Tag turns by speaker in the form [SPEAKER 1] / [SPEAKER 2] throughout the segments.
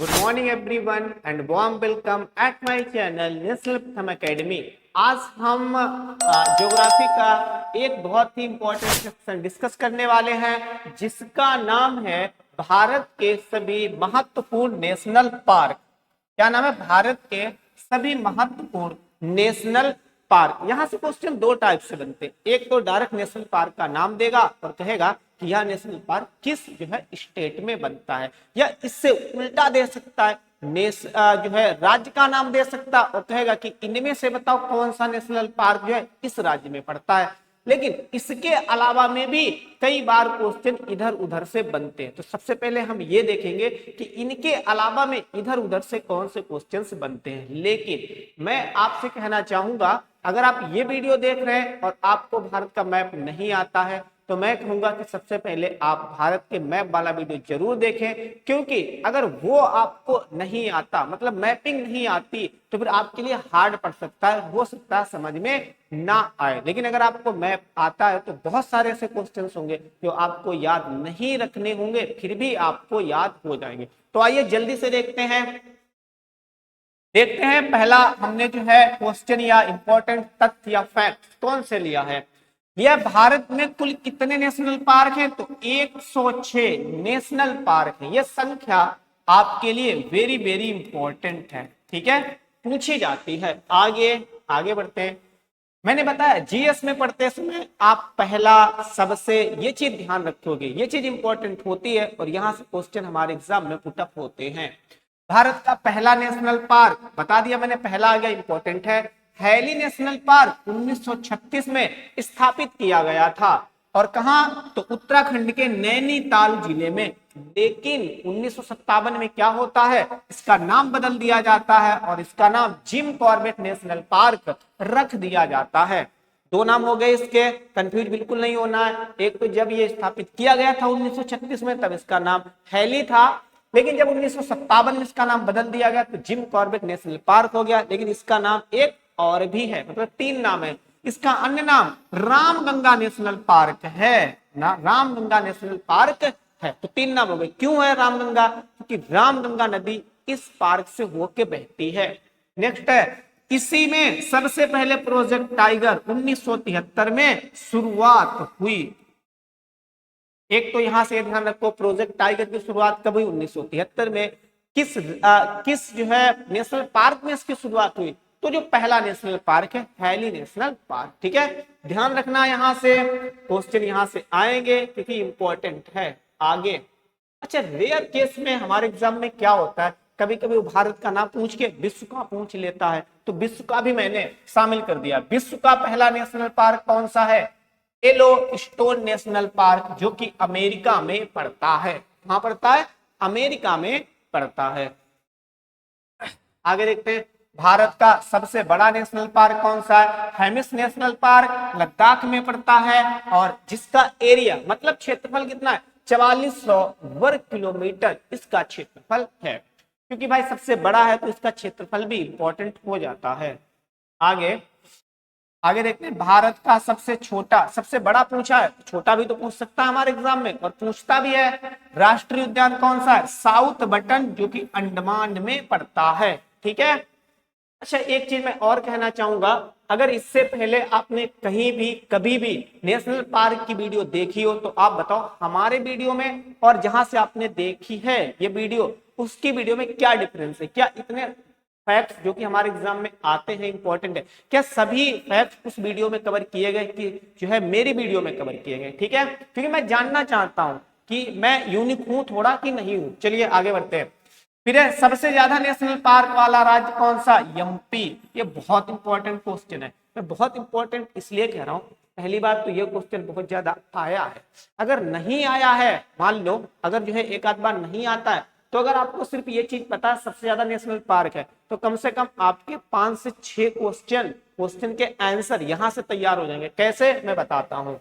[SPEAKER 1] Good morning everyone and warm welcome at my channel national प्रथम academy. आज हम geography का एक बहुत ही इंपॉर्टेंट सेक्शन डिस्कस करने वाले हैं जिसका नाम है भारत के सभी महत्वपूर्ण नेशनल पार्क। क्या नाम है? भारत के सभी महत्वपूर्ण नेशनल पार्क। यहां से क्वेश्चन दो टाइप से बनते हैं। एक तो डायरेक्ट नेशनल पार्क का नाम देगा और कहेगा कि यह नेशनल पार्क किस जो है स्टेट में बनता है, या इससे उल्टा दे सकता है जो है राज्य का नाम दे सकता और कहेगा कि इनमें से बताओ कौन सा नेशनल पार्क जो है इस राज्य में पड़ता है। लेकिन इसके अलावा में भी कई बार क्वेश्चन इधर उधर से बनते हैं। तो सबसे पहले हम ये देखेंगे कि इनके अलावा में इधर उधर से कौन से क्वेश्चंस बनते हैं। लेकिन मैं आपसे कहना चाहूंगा, अगर आप ये वीडियो देख रहे हैं और आपको भारत का मैप नहीं आता है तो मैं कहूंगा कि सबसे पहले आप भारत के मैप वाला वीडियो जरूर देखें, क्योंकि अगर वो आपको नहीं आता, मतलब मैपिंग नहीं आती, तो फिर आपके लिए हार्ड पड़ सकता है, हो सकता है समझ में ना आए। लेकिन अगर आपको मैप आता है तो बहुत सारे ऐसे क्वेश्चंस होंगे जो आपको याद नहीं रखने होंगे, फिर भी आपको याद हो जाएंगे। तो आइए जल्दी से देखते हैं पहला हमने जो है क्वेश्चन या इंपॉर्टेंट तथ्य या फैक्ट कौन से लिया है। यह भारत में कुल कितने नेशनल पार्क हैं? तो 106 नेशनल पार्क हैं। यह संख्या आपके लिए वेरी वेरी इंपॉर्टेंट है, ठीक है, पूछी जाती है। आगे बढ़ते हैं। मैंने बताया जीएस में पढ़ते समय आप पहला सबसे ये चीज ध्यान रखोगे, ये चीज इंपॉर्टेंट होती है और यहां से क्वेश्चन हमारे एग्जाम में पुटअप होते हैं। भारत का पहला नेशनल पार्क बता दिया मैंने, पहला आ गया, इंपॉर्टेंट है। हैली नेशनल पार्क 1936 में स्थापित किया गया था और कहां? तो उत्तराखंड के नैनीताल जिले में। लेकिन 1957 में क्या होता है, इसका नाम बदल दिया जाता है और इसका नाम जिम कॉर्बेट नेशनल पार्क रख दिया जाता है। दो नाम हो गए इसके, कंफ्यूज बिल्कुल नहीं होना है। एक तो जब ये स्थापित किया गया था 1936 में तब इसका नाम हैली था, लेकिन जब 1957 में इसका नाम बदल दिया गया तो जिम कॉर्बेट नेशनल पार्क हो गया। लेकिन इसका नाम एक और भी है, मतलब तीन नाम है। इसका अन्य नाम रामगंगा नेशनल पार्क है ना, रामगंगा नेशनल पार्क है। तो तीन नाम हो गए। क्यों है रामगंगा? क्योंकि रामगंगा नदी इस पार्क से होके बहती है। नेक्स्ट है, इसी में सबसे पहले प्रोजेक्ट टाइगर 1973 में शुरुआत हुई। एक तो यहां से ध्यान रखो, प्रोजेक्ट टाइगर की शुरुआत कब हुई? 1973 में। किस जो है नेशनल पार्क में इसकी शुरुआत हुई? तो जो पहला नेशनल पार्क है हैली नेशनल पार्क, ठीक है, ध्यान रखना। यहां से क्वेश्चन यहां से आएंगे क्योंकि इंपॉर्टेंट है। आगे अच्छा, रेयर केस में हमारे एग्जाम में क्या होता है, कभी कभी भारत का नाम पूछ के विश्व का पूछ लेता है, तो विश्व का भी मैंने शामिल कर दिया। विश्व का पहला नेशनल पार्क कौन सा है? येलो स्टोन नेशनल पार्क, जो कि अमेरिका में पड़ता है। कहां पड़ता है? अमेरिका में पड़ता है। आगे देखते हैं, भारत का सबसे बड़ा नेशनल पार्क कौन सा है? हेमिस नेशनल पार्क लद्दाख में पड़ता है और जिसका एरिया मतलब क्षेत्रफल कितना है? 4400 वर्ग किलोमीटर इसका क्षेत्रफल है। क्योंकि भाई सबसे बड़ा है तो इसका क्षेत्रफल भी इंपॉर्टेंट हो जाता है। आगे देखते हैं, भारत का सबसे छोटा, सबसे बड़ा पूछा है, छोटा भी तो पूछ सकता है हमारे एग्जाम में और पूछता भी है। राष्ट्रीय उद्यान कौन सा है? साउथ बटन, जो कि अंडमान में पड़ता है, ठीक है। अच्छा, एक चीज मैं और कहना चाहूंगा, अगर इससे पहले आपने कहीं भी कभी भी नेशनल पार्क की वीडियो देखी हो तो आप बताओ हमारे वीडियो में और जहां से आपने देखी है ये वीडियो, उसकी वीडियो में क्या डिफरेंस है? क्या इतने फैक्ट्स जो कि हमारे एग्जाम में आते हैं इंपॉर्टेंट है, क्या सभी फैक्ट्स उस वीडियो में कवर किए गए कि जो है मेरी वीडियो में कवर किए गए? ठीक है, क्योंकि मैं जानना चाहता हूं कि मैं यूनिक हूं थोड़ा कि नहीं हूं। चलिए आगे बढ़ते हैं। फिर सबसे ज्यादा नेशनल पार्क वाला राज्य कौन सा? एमपी। ये बहुत इंपॉर्टेंट क्वेश्चन है। मैं बहुत इंपॉर्टेंट इसलिए कह रहा हूं, पहली बात तो ये क्वेश्चन बहुत ज्यादा आया है। अगर नहीं आया है, मान लो अगर जो है एक आध बार नहीं आता है, तो अगर आपको सिर्फ ये चीज पता है सबसे ज्यादा नेशनल पार्क है, तो कम से कम आपके 5 से 6 क्वेश्चन के आंसर यहां से तैयार हो जाएंगे। कैसे? मैं बताता हूं।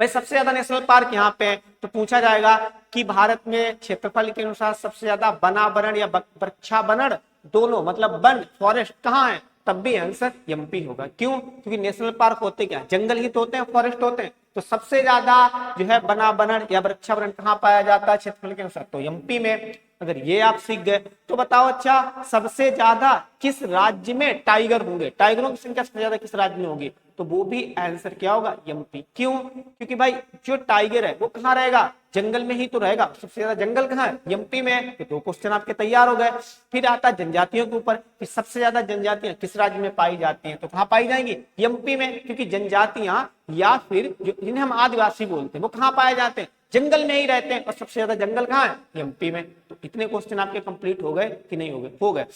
[SPEAKER 1] भाई सबसे ज्यादा नेशनल पार्क यहाँ पे है, तो पूछा जाएगा कि भारत में क्षेत्रफल के अनुसार सबसे ज्यादा वनावरण या वृक्षावरण दोनों, मतलब वन फॉरेस्ट कहाँ है? तब भी आंसर एमपी होगा। क्यों? क्योंकि नेशनल पार्क होते क्या? जंगल ही तो होते हैं, फॉरेस्ट होते हैं। तो सबसे ज्यादा जो है वनावरण या वृक्षावरण कहाँ पाया जाता है क्षेत्रफल के अनुसार? तो एमपी में। अगर ये आप सीख गए तो बताओ अच्छा सबसे ज्यादा किस राज्य में टाइगर होंगे, टाइगरों की संख्या सबसे ज्यादा किस राज्य में होगी, तो वो भी आंसर क्या होगा एमपी। क्यों? क्योंकि भाई जो टाइगर है वो कहाँ रहेगा, जंगल में ही तो रहेगा, सबसे ज्यादा जंगल कहाँ है, एमपी में है। तो दो क्वेश्चन आपके तैयार हो गए। फिर आता है जनजातियों के ऊपर कि सबसे ज्यादा जनजातियां किस राज्य में पाई जाती हैं, तो कहाँ पाई जाएंगी, एमपी में, क्योंकि जनजातियां या फिर जो जिन्हें हम आदिवासी बोलते हैं वो कहाँ पाए जाते हैं, जंगल में ही रहते हैं, और सबसे ज्यादा जंगल कहाँ है, एमपी में। तो इतने क्वेश्चन आपके कंप्लीट हो गए कि नहीं हो गए, हो गए।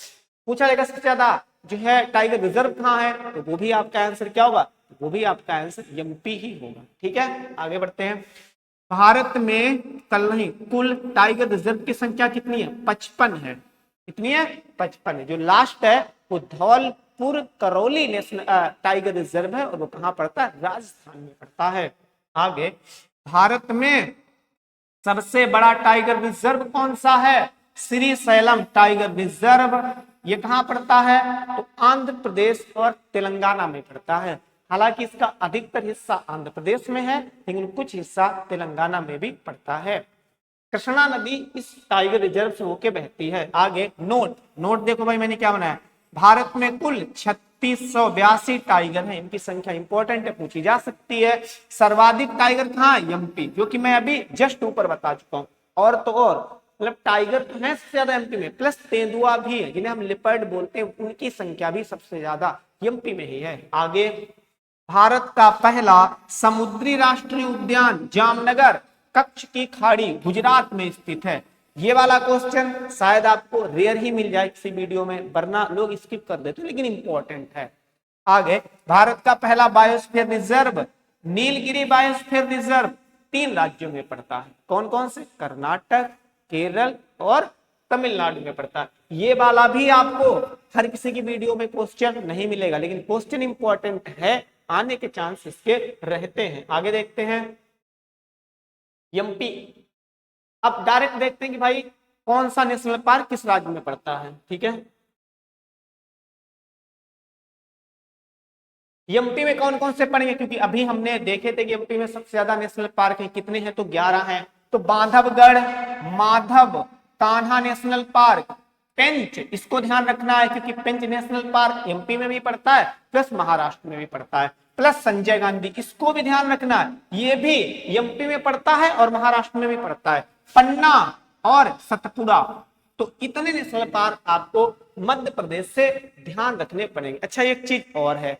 [SPEAKER 1] पूछा जाएगा सबसे ज्यादा जो है टाइगर रिजर्व कहाँ है, तो वो भी आपका आंसर क्या होगा, वो भी आपका आंसर एमपी ही होगा। ठीक है, आगे बढ़ते हैं। भारत में कल नहीं कुल टाइगर रिजर्व की संख्या कितनी है, 55 है। कितनी है, 55 है। जो लास्ट है वो Dholpur Karauli national tiger reserve है, और वो कहाँ पड़ता है, राजस्थान में पड़ता है। आगे, भारत में सबसे बड़ा टाइगर रिजर्व कौन सा है, श्री सैलम टाइगर रिजर्व। ये कहाँ पड़ता है, तो आंध्र प्रदेश और तेलंगाना में पड़ता है। हालांकि इसका अधिकतर हिस्सा आंध्र प्रदेश में है, लेकिन कुछ हिस्सा तेलंगाना में भी पड़ता है। कृष्णा नदी इस टाइगर रिजर्व से होके बहती है। आगे नोट, नोट देखो भाई मैंने क्या बनाया, भारत में कुल 3682 टाइगर हैं, इनकी संख्या इंपॉर्टेंट है, पूछी जा सकती है। सर्वाधिक टाइगर कहाँ है, एमपी, जो कि मैं अभी जस्ट ऊपर बता चुका हूँ। और तो और मतलब टाइगर तो है सबसे ज्यादा एमपी में, प्लस तेंदुआ भी है जिन्हें हम लिपर्ड बोलते हैं, उनकी संख्या भी सबसे ज्यादा एमपी में ही है। आगे, भारत का पहला समुद्री राष्ट्रीय उद्यान जामनगर कच्छ की खाड़ी गुजरात में स्थित है। ये वाला क्वेश्चन शायद आपको रेयर ही मिल जाए किसी वीडियो में, वरना लोग स्किप कर देते, लेकिन इंपॉर्टेंट है। आगे, भारत का पहला biosphere reserve Nilgiri biosphere reserve 3 राज्यों में पड़ता है। कौन कौन से, कर्नाटक, केरल और तमिलनाडु में पड़ता है। ये वाला भी आपको हर किसी की वीडियो में क्वेश्चन नहीं मिलेगा, लेकिन क्वेश्चन इंपॉर्टेंट है, आने के चांस इसके रहते हैं। आगे देखते हैं एमपी। अब डायरेक्ट देखते हैं कि भाई कौन सा नेशनल पार्क किस राज्य में पड़ता है। ठीक है, एमपी में कौन कौन से पड़ेंगे, क्योंकि अभी हमने देखे थे कि एमपी में सबसे ज्यादा नेशनल पार्क है, कितने हैं, तो 11 हैं। तो बांधवगढ़, माधव, कान्हा नेशनल पार्क, पेंच, इसको ध्यान रखना है क्योंकि पेंच नेशनल पार्क एमपी में भी पड़ता है, प्लस महाराष्ट्र में भी पड़ता है, प्लस संजय गांधी, इसको भी ध्यान रखना है, ये भी एमपी में पड़ता है और महाराष्ट्र में भी पड़ता है। पन्ना और सतपुड़ा, तो इतने नेशनल पार्क आपको मध्य प्रदेश से ध्यान रखने पड़ेंगे। अच्छा, एक चीज और है,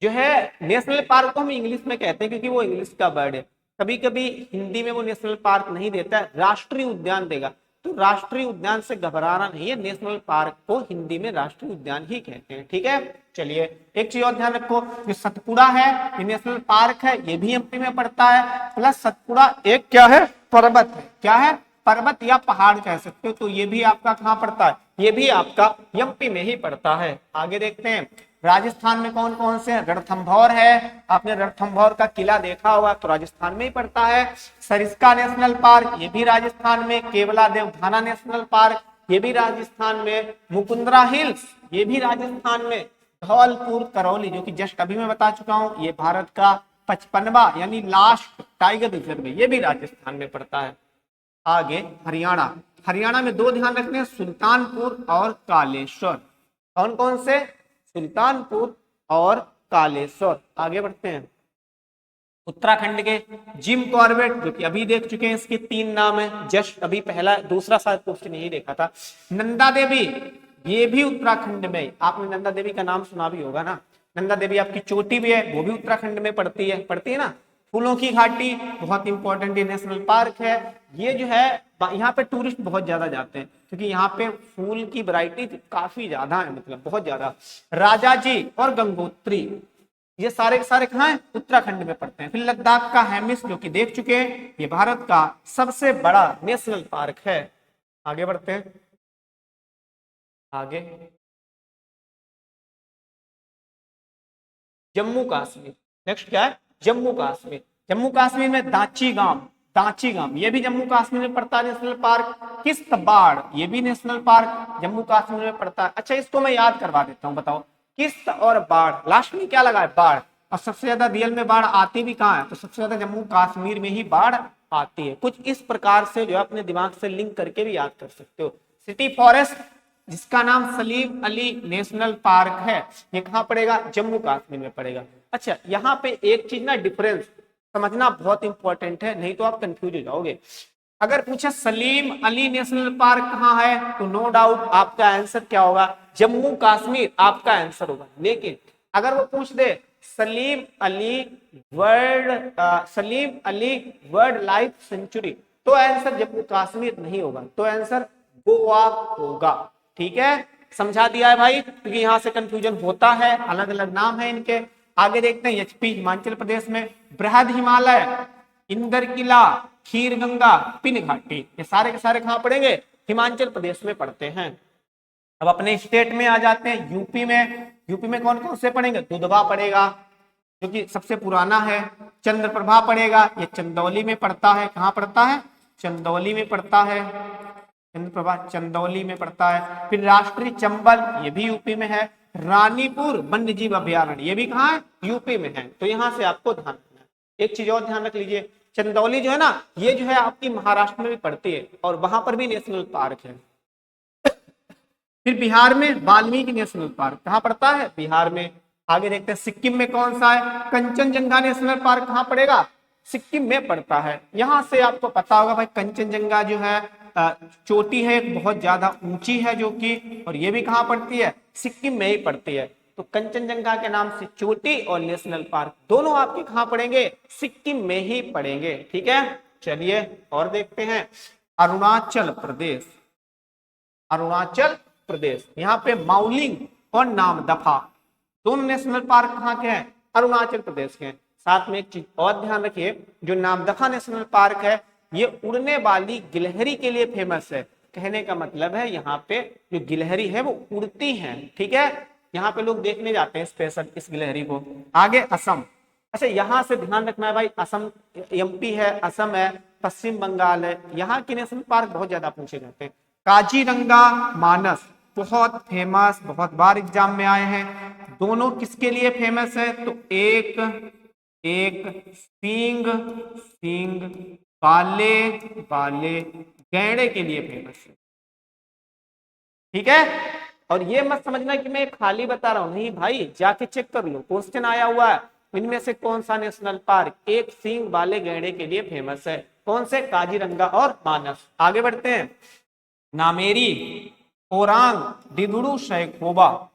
[SPEAKER 1] जो है नेशनल पार्क को हम इंग्लिश में कहते हैं क्योंकि वो इंग्लिश का वर्ड है, कभी कभी हिंदी में वो नेशनल पार्क नहीं देता है, राष्ट्रीय उद्यान देगा। तो राष्ट्रीय उद्यान से घबराना नहीं है, नेशनल पार्क को हिंदी में राष्ट्रीय उद्यान ही कहते हैं। ठीक है, चलिए एक चीज और ध्यान रखो, जो सतपुड़ा है ये नेशनल पार्क है, ये भी एमपी में पड़ता है, प्लस सतपुड़ा एक क्या है, पर्वत है। क्या है, पर्वत या पहाड़ कह सकते हो। तो ये भी आपका कहाँ पड़ता है, ये भी आपका एमपी में ही पड़ता है। आगे देखते हैं, राजस्थान में कौन कौन से, रणथंभौर है, आपने रणथंभौर का किला देखा होगा, तो राजस्थान में ही पड़ता है। सरिस्का नेशनल पार्क, ये भी राजस्थान में। केवला देवधाना नेशनल पार्क, ये भी राजस्थान में। मुकुंदरा हिल्स, ये भी राजस्थान में। धौलपुर करौली, जो कि जस्ट अभी मैं बता चुका हूं, ये भारत का 55वां यानी लास्ट टाइगर रिजर्व है, ये भी राजस्थान में पड़ता है। आगे हरियाणा, हरियाणा में 2 ध्यान रखने हैं, सुल्तानपुर और कालेश्वर। कौन कौन से, सुल्तानपुर और कालेश्वर। आगे बढ़ते हैं, उत्तराखंड के जिम कॉर्बेट, जो कि अभी देख चुके हैं, इसके 3 नाम है, जस्ट अभी पहला दूसरा शायद क्वेश्चन यही देखा था। नंदा देवी, ये भी उत्तराखंड में, आपने नंदा देवी का नाम सुना भी होगा ना, नंदा देवी आपकी चोटी भी है, वो भी उत्तराखंड में पड़ती है ना। फूलों की घाटी बहुत इंपॉर्टेंट नेशनल पार्क है, ये जो है यहाँ पे टूरिस्ट बहुत ज्यादा जाते हैं क्योंकि यहाँ पे फूल की वैरायटी काफी ज्यादा है, मतलब बहुत ज्यादा। राजा जी और गंगोत्री, ये सारे के सारे कहाँ हैं, उत्तराखंड में पड़ते हैं। फिर लद्दाख का हेमिस, जो कि देख चुके हैं, ये भारत का सबसे बड़ा नेशनल पार्क है। आगे बढ़ते हैं, आगे जम्मू कश्मीर, नेक्स्ट क्या है, जम्मू कश्मीर। जम्मू कश्मीर में दाची गांव, ये भी जम्मू कश्मीर में पड़ता है नेशनल पार्क। किश्तवाड़, ये भी नेशनल पार्क जम्मू कश्मीर में पड़ता है। अच्छा, इसको मैं याद करवा देता हूँ, बताओ किस्त और बाढ़, लास्ट में क्या लगा है, बाढ़। और सबसे ज्यादा रियल में बाढ़ आती भी कहाँ है, तो सबसे ज्यादा जम्मू कश्मीर में ही बाढ़ आती है। कुछ इस प्रकार से जो है अपने दिमाग से लिंक करके भी याद कर सकते हो। सिटी फॉरेस्ट जिसका नाम सलीम अली नेशनल पार्क है, ये कहाँ पड़ेगा? जम्मू कश्मीर में पड़ेगा। अच्छा, यहाँ पे एक चीज ना डिफरेंस समझना बहुत इंपॉर्टेंट है, नहीं तो आप कंफ्यूज हो जाओगे। अगर पूछे सलीम अली नेशनल पार्क कहाँ है, तो नो डाउट आपका आंसर क्या होगा? जम्मू कश्मीर आपका आंसर होगा। लेकिन अगर वो पूछ दे Salim Ali wildlife sanctuary, तो आंसर जम्मू कश्मीर नहीं होगा, तो आंसर गोवा होगा। ठीक है, समझा दिया है भाई, क्योंकि यहां से कंफ्यूजन होता है, अलग अलग नाम है इनके। आगे देखते हैं एचपी हिमाचल प्रदेश में बृहद हिमालय, इंदर किला, खीर गंगा, पिन घाटी, ये सारे के सारे कहां पड़ेंगे? हिमाचल प्रदेश में पड़ते हैं। अब अपने स्टेट में आ जाते हैं, यूपी में कौन कौन से पड़ेंगे? दुधवा पड़ेगा जो कि सबसे पुराना है, चंद्रप्रभा पड़ेगा, ये चंदौली में पड़ता है। कहाँ पड़ता है? चंदौली में पड़ता है। चंद्रप्रभा चंदौली में पड़ता है। फिर राष्ट्रीय चंबल, ये भी यूपी में है। रानीपुर वन्य जीव अभ्यारण्य, ये भी कहाँ है? यूपी में है। तो यहाँ से आपको ध्यान रखना है। एक चीज और ध्यान रख लीजिए, चंदौली जो है ना, ये जो है आपकी महाराष्ट्र में भी पड़ती है और वहां पर भी नेशनल पार्क है। फिर बिहार में वाल्मीकि नेशनल पार्क, कहाँ पड़ता है? बिहार में। आगे देखते हैं सिक्किम में कौन सा है? कंचनजंगा नेशनल पार्क कहाँ पड़ेगा? सिक्किम में पड़ता है। यहां से आपको पता होगा भाई, कंचनजंगा जो है चोटी है, बहुत ज्यादा ऊंची है जो कि, और ये भी कहाँ पड़ती है? सिक्किम में ही पड़ती है। तो कंचनजंगा के नाम से चोटी और नेशनल पार्क दोनों आपके कहाँ पड़ेंगे? सिक्किम में ही पड़ेंगे। ठीक है, चलिए और देखते हैं अरुणाचल प्रदेश। यहाँ पे माउलिंग और नामदफा दोनों नेशनल पार्क कहाँ के हैं? अरुणाचल प्रदेश के हैं। साथ में एक चीज और ध्यान रखिए, जो नामदफा नेशनल पार्क है, ये उड़ने वाली गिलहरी के लिए फेमस है। कहने का मतलब है यहाँ पे जो गिलहरी है वो उड़ती है। ठीक है, यहाँ पे लोग देखने जाते हैं स्पेशल इस गिलहरी को। आगे असम। अच्छा, यहाँ से ध्यान रखना है भाई, असम एमपी है, असम है, पश्चिम बंगाल है, यहाँ की नेशनल पार्क बहुत ज्यादा पूछे जाते हैं। काजीरंगा मानस बहुत फेमस, बहुत बार एग्जाम में आए हैं। दोनों किसके लिए फेमस है? तो एक सींग वाले गैंडे के लिए फेमस है। ठीक है, और ये मत समझना कि मैं खाली बता रहा हूं, नहीं भाई, जाके चेक कर लो, क्वेश्चन आया हुआ है। इनमें से कौन सा नेशनल पार्क एक सींग वाले गैंडे के लिए फेमस है? कौन से? काजीरंगा और मानस। आगे बढ़ते हैं, नामेरी, ओरांग, डिब्रू सैखोवा,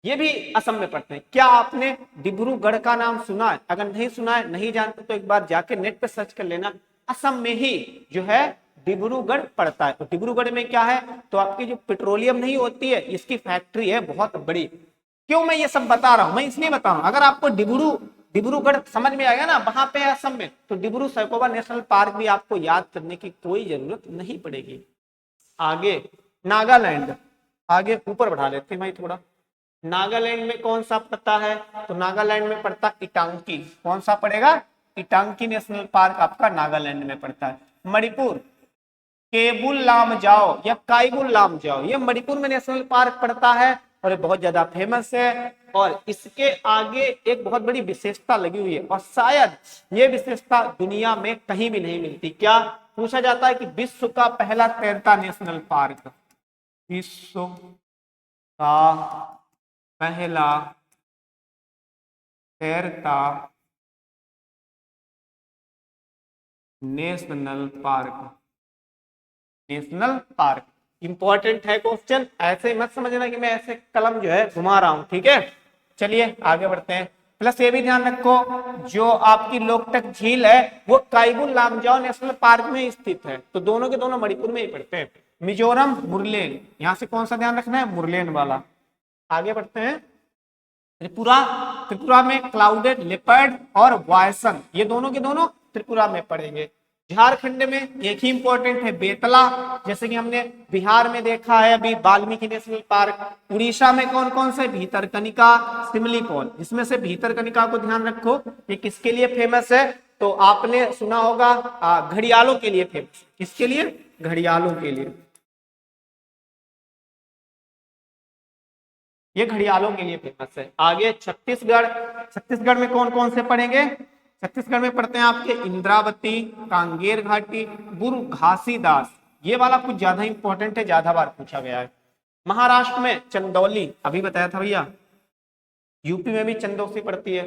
[SPEAKER 1] ये भी असम में पड़ते हैं। क्या आपने डिब्रूगढ़ का नाम सुना है? अगर नहीं सुना है, नहीं जानते, तो एक बार जाके नेट पे सर्च कर लेना। असम में ही जो है डिब्रूगढ़ पड़ता है। तो डिब्रूगढ़ में क्या है? तो आपकी जो पेट्रोलियम नहीं होती है, इसकी फैक्ट्री है बहुत बड़ी। क्यों मैं ये सब बता रहा हूं? मैं इसलिए बता रहा हूं, अगर आपको डिब्रूगढ़ समझ में आएगा ना, वहां पे असम में, तो डिब्रू सैखोवा नेशनल पार्क भी आपको याद करने की कोई जरूरत नहीं पड़ेगी। आगे नागालैंड, आगे ऊपर बढ़ा लेते हैं भाई थोड़ा। नागालैंड में कौन सा पड़ता है? तो नागालैंड में पड़ता इटांकी। कौन सा पड़ेगा? इटांकी नेशनल पार्क आपका नागालैंड में पड़ता है। मणिपुर, केबुल लामजाओ या काइबुल लामजाओ, ये मणिपुर में नेशनल पार्क पड़ता है और ये बहुत ज्यादा फेमस है। और इसके आगे एक बहुत बड़ी विशेषता लगी हुई है, और शायद ये विशेषता दुनिया में कहीं भी नहीं मिलती। क्या पूछा जाता है कि विश्व का पहला तैरता नेशनल पार्क, विश्व का पहला तैरता नेशनल पार्क इंपॉर्टेंट है क्वेश्चन, ऐसे मत समझना कि मैं ऐसे कलम जो है घुमा रहा हूं। ठीक है, चलिए आगे बढ़ते हैं। प्लस ये भी ध्यान रखो, जो आपकी लोकटक झील है वो काइबुल लामजाओ नेशनल पार्क में स्थित है। तो दोनों के दोनों मणिपुर में ही पड़ते हैं। मिजोरम मुरलेन, यहां से कौन सा ध्यान रखना है? मुरलेन वाला। आगे बढ़ते हैं, त्रिपुरा में क्लाउडेड लेपर्ड और वायसन, ये दोनों के दोनों त्रिपुरा में पड़ेंगे। झारखंड में एक ही इंपॉर्टेंट है बेतला, जैसे कि हमने बिहार में देखा है अभी वाल्मीकि नेशनल पार्क। उड़ीसा में कौन कौन से? भीतरकनिका, सिमलीपाल। इसमें से भीतरकनिका को ध्यान रखो, ये किसके लिए फेमस है? तो आपने सुना होगा घड़ियालों के लिए फेमस। किसके लिए? घड़ियालों के लिए। ये घड़ियालों के लिए फेमस है। आगे छत्तीसगढ़ में कौन कौन से पड़ेंगे? छत्तीसगढ़ में पड़ते हैं आपके इंद्रावती, कांगेर घाटी, गुरु घासीदास। ये वाला कुछ ज्यादा इंपॉर्टेंट है, ज्यादा बार पूछा गया है। महाराष्ट्र में चंदौली, अभी बताया था भैया। यूपी में भी चंदौसी पड़ती है।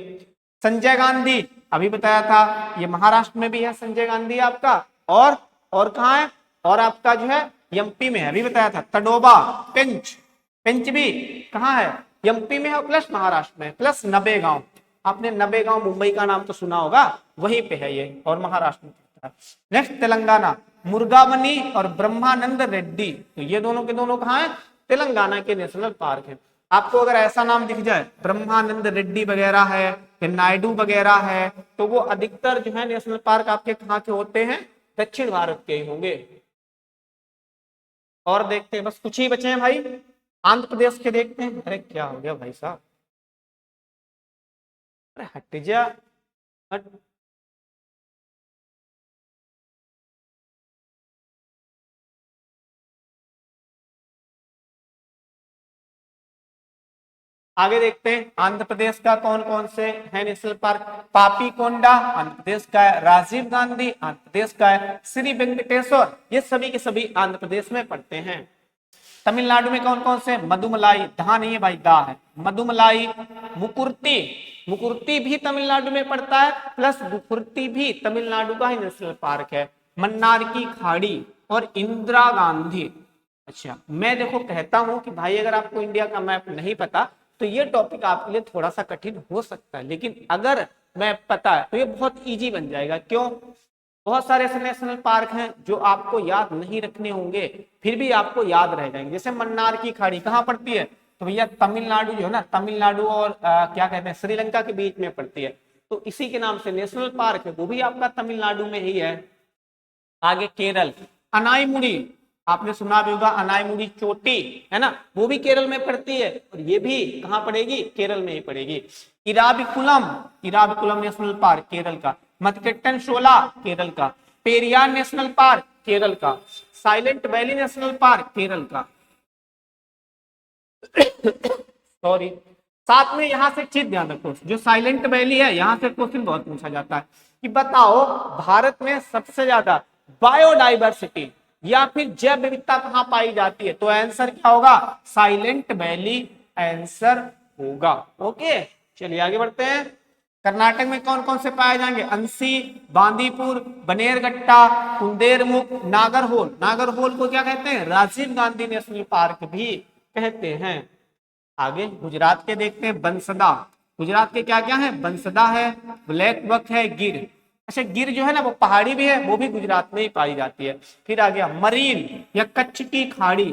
[SPEAKER 1] संजय गांधी, अभी बताया था, ये महाराष्ट्र में भी है संजय गांधी आपका। और कहाँ है, और आपका जो है एमपी में है, अभी बताया था। तडोबा, पेंच, पेंच भी कहाँ है, एमपी में है, प्लस महाराष्ट्र में, प्लस नबेगांव। आपने नबेगांव मुंबई का नाम तो सुना होगा, वहीं पे है ये, और महाराष्ट्र में। नेक्स्ट तेलंगाना, मुर्गावनी और ब्रह्मानंद रेड्डी, तो ये दोनों के दोनों कहाँ है, तेलंगाना के नेशनल पार्क है। आपको अगर ऐसा नाम दिख जाए, ब्रह्मानंद रेड्डी वगैरह है या नायडू वगैरह है, तो वो अधिकतर जो है नेशनल पार्क आपके कहाँ के होते हैं, दक्षिण भारत के ही होंगे। और देखते हैं, बस कुछ ही बचे हैं भाई, आंध्र प्रदेश के देखते हैं। अरे क्या हो गया भाई साहब, अरे हट जा, हट। आगे देखते हैं आंध्र प्रदेश का कौन कौन से है नेशनल पार्क। पापी कोंडा आंध्र प्रदेश का है, राजीव गांधी आंध्र प्रदेश का है, श्री वेंकटेश्वर, ये सभी के सभी आंध्र प्रदेश में पड़ते हैं। तमिलनाडु में कौन कौन से, मधुमलाई, धा नहीं है भाई, दा है, मधुमलाई, मुकुर्ती, मुकुर्ती भी तमिलनाडु में पड़ता है, प्लस मुकुर्ती भी तमिलनाडु का ही नेशनल पार्क है। मन्नार की खाड़ी और इंदिरा गांधी। अच्छा, मैं देखो कहता हूं कि भाई अगर आपको इंडिया का मैप नहीं पता तो ये टॉपिक आपके लिए थोड़ा सा कठिन हो सकता है, लेकिन अगर मैप पता है तो ये बहुत इजी बन जाएगा। क्यों, बहुत सारे ऐसे नेशनल पार्क हैं जो आपको याद नहीं रखने होंगे, फिर भी आपको याद रह जाएंगे। जैसे मन्नार की खाड़ी कहाँ पड़ती है, तो भैया तमिलनाडु जो है ना, तमिलनाडु और क्या कहते हैं, श्रीलंका के बीच में पड़ती है, तो इसी के नाम से नेशनल पार्क है, वो भी आपका तमिलनाडु में ही है। आगे केरल, अनाईमुड़ी, आपने सुना भी होगा, अनाईमुड़ी चोटी है ना, वो भी केरल में पड़ती है, और ये भी कहाँ पड़ेगी, केरल में ही पड़ेगी। इराविकुलम, इराविकुलम नेशनल पार्क केरल का। मधुकेट्टन शोला केरल का। पेरियार नेशनल पार्क केरल का। Silent valley national park Kerala का। सॉरी, साथ में यहां से चीज ध्यान रखो, जो साइलेंट वैली है, यहां से क्वेश्चन बहुत पूछा जाता है कि बताओ भारत में सबसे ज्यादा बायोडाइवर्सिटी या फिर जैव विविधता कहां पाई जाती है, तो आंसर क्या होगा, साइलेंट वैली आंसर होगा। ओके, चलिए आगे बढ़ते हैं। कर्नाटक में कौन कौन से पाए जाएंगे, अंसी, बांदीपुर, बनेरघट्टा, कुंदेरमुख, नागरहोल। नागरहोल को क्या कहते हैं, राजीव गांधी नेशनल पार्क भी कहते हैं। आगे गुजरात के देखते हैं, बंसदा, गुजरात के क्या क्या है, बंसदा है, ब्लैक बक है, गिर। अच्छा, गिर जो है ना वो पहाड़ी भी है, वो भी गुजरात में ही पाई जाती है। फिर आ गया मरीन या कच्छ की खाड़ी।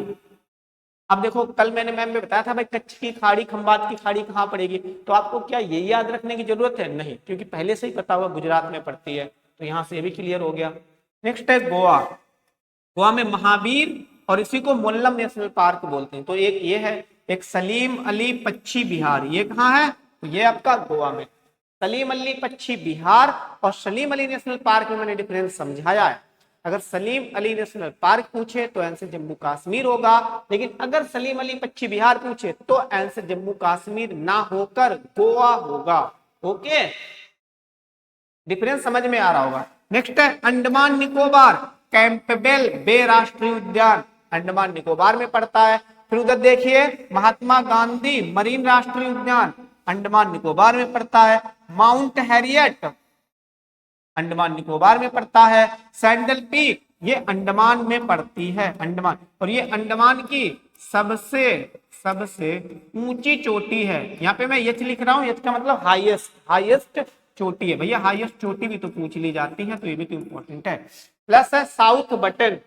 [SPEAKER 1] अब देखो कल मैंने मैम में बताया था भाई, कच्छ की खाड़ी, खंबात की खाड़ी कहाँ पड़ेगी, तो आपको क्या ये याद रखने की जरूरत है, नहीं, क्योंकि पहले से ही पता हुआ गुजरात में पड़ती है, तो यहाँ से ये भी क्लियर हो गया। नेक्स्ट है गोवा, गोवा में महावीर और इसी को मोल्लम नेशनल पार्क बोलते हैं। तो एक ये है, एक सलीम अली पच्छी बिहार, ये कहाँ है, तो ये आपका गोवा में। सलीम अली पच्छी बिहार और सलीम अली नेशनल पार्क में मैंने डिफरेंस समझाया है। अगर सलीम अली नेशनल पार्क पूछे तो आंसर जम्मू कश्मीर होगा, लेकिन अगर सलीम अली पच्छी बिहार पूछे तो आंसर जम्मू कश्मीर ना होकर गोवा होगा। ओके, डिफरेंस समझ में आ रहा होगा। नेक्स्ट है अंडमान निकोबार, कैंपबेल बे राष्ट्रीय उद्यान, अंडमान निकोबार में पड़ता है। फिर उधर देखिए महात्मा गांधी मरीन राष्ट्रीय उद्यान, अंडमान निकोबार में पड़ता है। माउंट हैरियट अंडमान निकोबार में पड़ता है। सैंडल पीक ये अंडमान में पड़ती है, अंडमान, और ये अंडमान की सबसे सबसे ऊंची चोटी है। यहाँ पे मैं यच लिख रहा हूँ, यच का मतलब हाईएस्ट, हाईएस्ट चोटी है भैया, हाईएस्ट चोटी भी तो पूछ ली जाती है, तो ये भी तो इंपॉर्टेंट है। प्लस है साउथ बटन,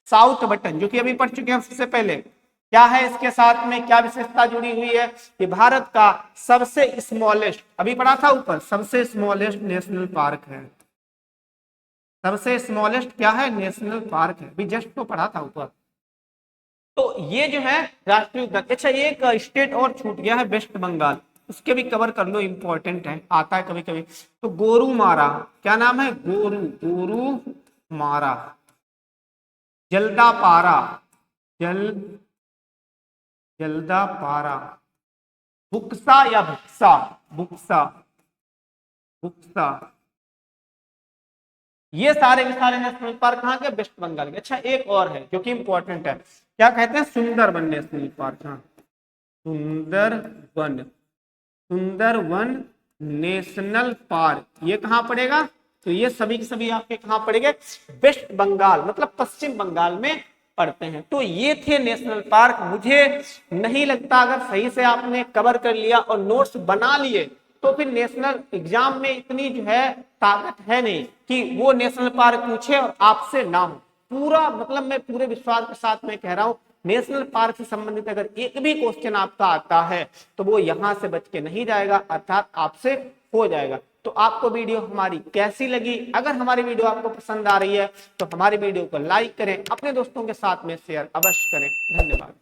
[SPEAKER 1] साउथ बटन जो कि अभी पढ़ चुके हैं सबसे पहले। क्या है इसके साथ में, क्या विशेषता जुड़ी हुई है, ये भारत का सबसे स्मॉलेस्ट, अभी पढ़ा था ऊपर, सबसे स्मॉलेस्ट नेशनल पार्क है। सबसे स्मॉलेस्ट क्या है, नेशनल पार्क है, अभी जस्ट तो पढ़ा था ऊपर। तो ये जो है राष्ट्रीय उद्यान। अच्छा, एक स्टेट और छूट गया है, वेस्ट बंगाल, उसके भी कवर कर लो, इंपॉर्टेंट है, आता है कभी कभी। तो गोरुमारा, क्या नाम है, गोरुमारा। जल्दापारा, जल जल्दापारा। बुक्सा या बुक्सा, बुक्सा, बुक्सा, ये सारे के सारे नेशनल पार्क कहाँ के, वेस्ट बंगाल के। अच्छा एक और है जो कि इंपॉर्टेंट है, क्या कहते हैं, सुंदरबन नेशनल पार्क। हाँ सुंदरबन, सुंदरबन नेशनल पार्क ये कहाँ पड़ेगा, तो ये सभी के सभी आपके कहाँ पड़ेंगे, वेस्ट बंगाल मतलब पश्चिम बंगाल में पढ़ते हैं। तो ये थे नेशनल पार्क। मुझे नहीं लगता अगर सही से आपने कवर कर लिया और नोट्स बना लिए तो फिर नेशनल एग्जाम में इतनी जो है ताकत है नहीं कि वो नेशनल पार्क पूछे और आपसे ना हो। पूरा मतलब मैं पूरे विश्वास के साथ मैं कह रहा हूं, नेशनल पार्क से संबंधित अगर एक भी क्वेश्चन आपका आता है तो वो यहां से बच के नहीं जाएगा, अर्थात आपसे हो जाएगा। तो आपको वीडियो हमारी कैसी लगी, अगर हमारी वीडियो आपको पसंद आ रही है तो हमारी वीडियो को लाइक करें, अपने दोस्तों के साथ में शेयर अवश्य करें। धन्यवाद।